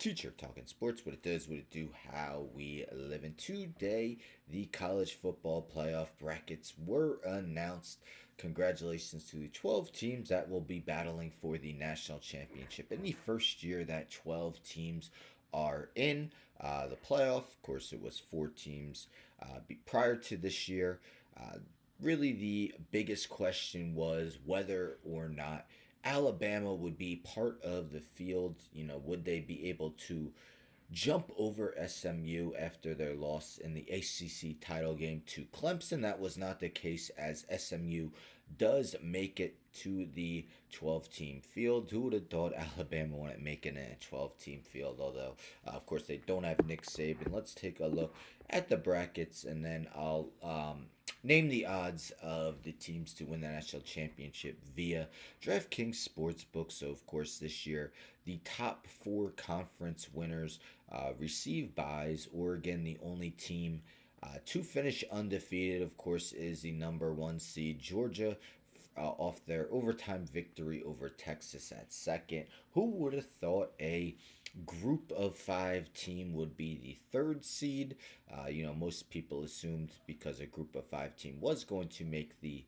Teacher talking sports, what it does, what it do, how we live. And today, the college football playoff brackets were announced. Congratulations to the 12 teams that will be battling for the national championship in the first year that 12 teams are in the playoff. Of course, it was four teams prior to this year. Uh, really, the biggest question was whether or not Alabama would be part of the field. Would they be able to jump over SMU after their loss in the ACC title game to Clemson? That was not the case, as SMU does make it to the 12-team field. Who would have thought Alabama wouldn't make it in a 12-team field? Although, of course, they don't have Nick Saban. Let's take a look at the brackets, and then I'll name the odds of the teams to win the national championship via DraftKings Sportsbook. So, of course, this year, the top four conference winners receive buys. Oregon, the only team to finish undefeated, of course, is the number one seed. Georgia, off their overtime victory over Texas at second. Who would have thought a group of five team would be the third seed? Most people assumed, because a group of five team was going to make the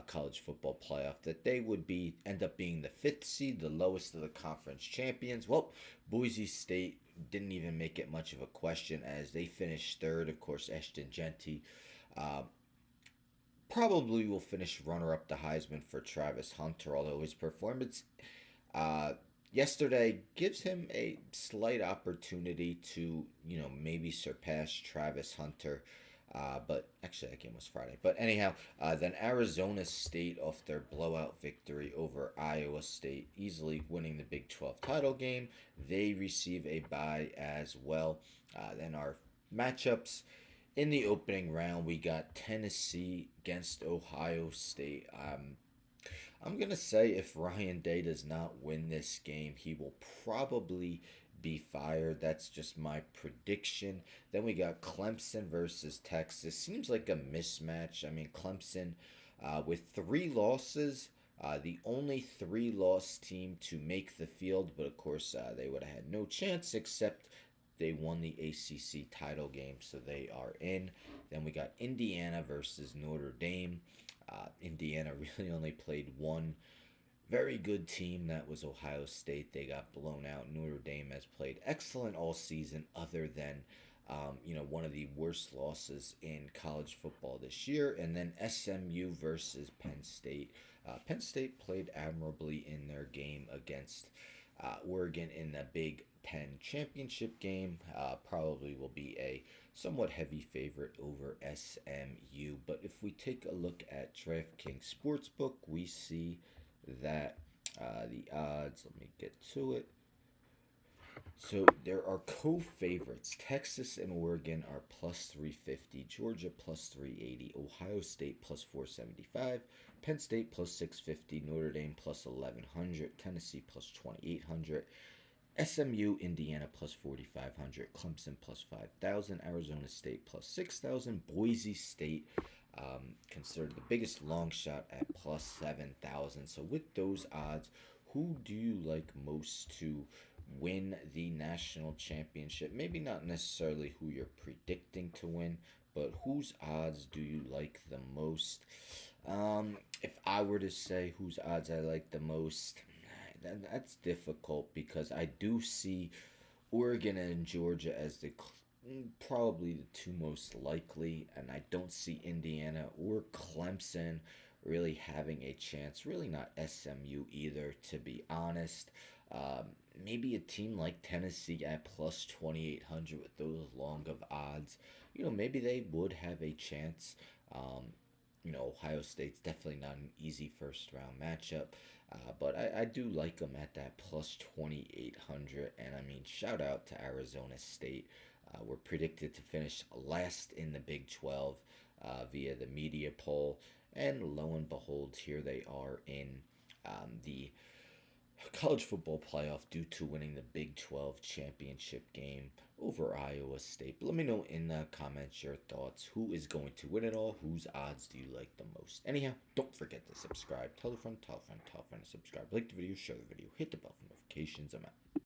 college football playoff, that they would end up being the fifth seed, the lowest of the conference champions. Well, Boise State didn't even make it much of a question, as they finished third. Of course, Ashton Genty uh, probably will finish runner up the Heisman for Travis Hunter, although his performance uh, yesterday gives him a slight opportunity to, maybe surpass Travis Hunter. But actually, that game was Friday. But anyhow, then Arizona State, off their blowout victory over Iowa State, easily winning the Big 12 title game. They receive a bye as well. Then our matchups in the opening round, we got Tennessee against Ohio State. I'm going to say if Ryan Day does not win this game, he will probably be fired. That's just my prediction. Then we got Clemson versus Texas. Seems like a mismatch. I mean, Clemson with three losses, the only three-loss team to make the field, but of course they would have had no chance, except they won the ACC title game, so they are in. Then we got Indiana versus Notre Dame. Indiana really only played one very good team, that was Ohio State. They got blown out. Notre Dame has played excellent all season, other than one of the worst losses in college football this year. And then SMU versus Penn State. Penn State played admirably in their game against Oregon in the Big Ten championship game. Probably will be a somewhat heavy favorite over SMU. But if we take a look at DraftKings Sportsbook, we see that the odds, let me get to it. So there are co-favorites. Texas and Oregon are plus 350, Georgia plus 380, Ohio State plus 475, Penn State plus 650, Notre Dame plus 1100, Tennessee plus 2800, SMU, Indiana plus 4,500, Clemson plus 5,000, Arizona State plus 6,000, Boise State considered the biggest long shot at plus 7,000. So with those odds, who do you like most to win the national championship? Maybe not necessarily who you're predicting to win, but whose odds do you like the most? If I were to say whose odds I like the most, that's difficult, because I do see Oregon and Georgia as probably the two most likely, and I don't see Indiana or Clemson really having a chance. Really not SMU either, to be honest. Um, Maybe a team like Tennessee at plus 2,800 with those long of odds. Maybe they would have a chance. Ohio State's definitely not an easy first round matchup. But I do like them at that plus 2,800. And I mean, shout out to Arizona State. We're predicted to finish last in the Big 12 via the media poll. And lo and behold, here they are in the college football playoff due to winning the Big 12 championship game over Iowa State. But let me know in the comments your thoughts. Who is going to win it all? Whose odds do you like the most? Anyhow, don't forget to subscribe. Tell a friend, tell a friend, tell a friend to subscribe. Like the video, share the video, hit the bell for notifications. I'm out.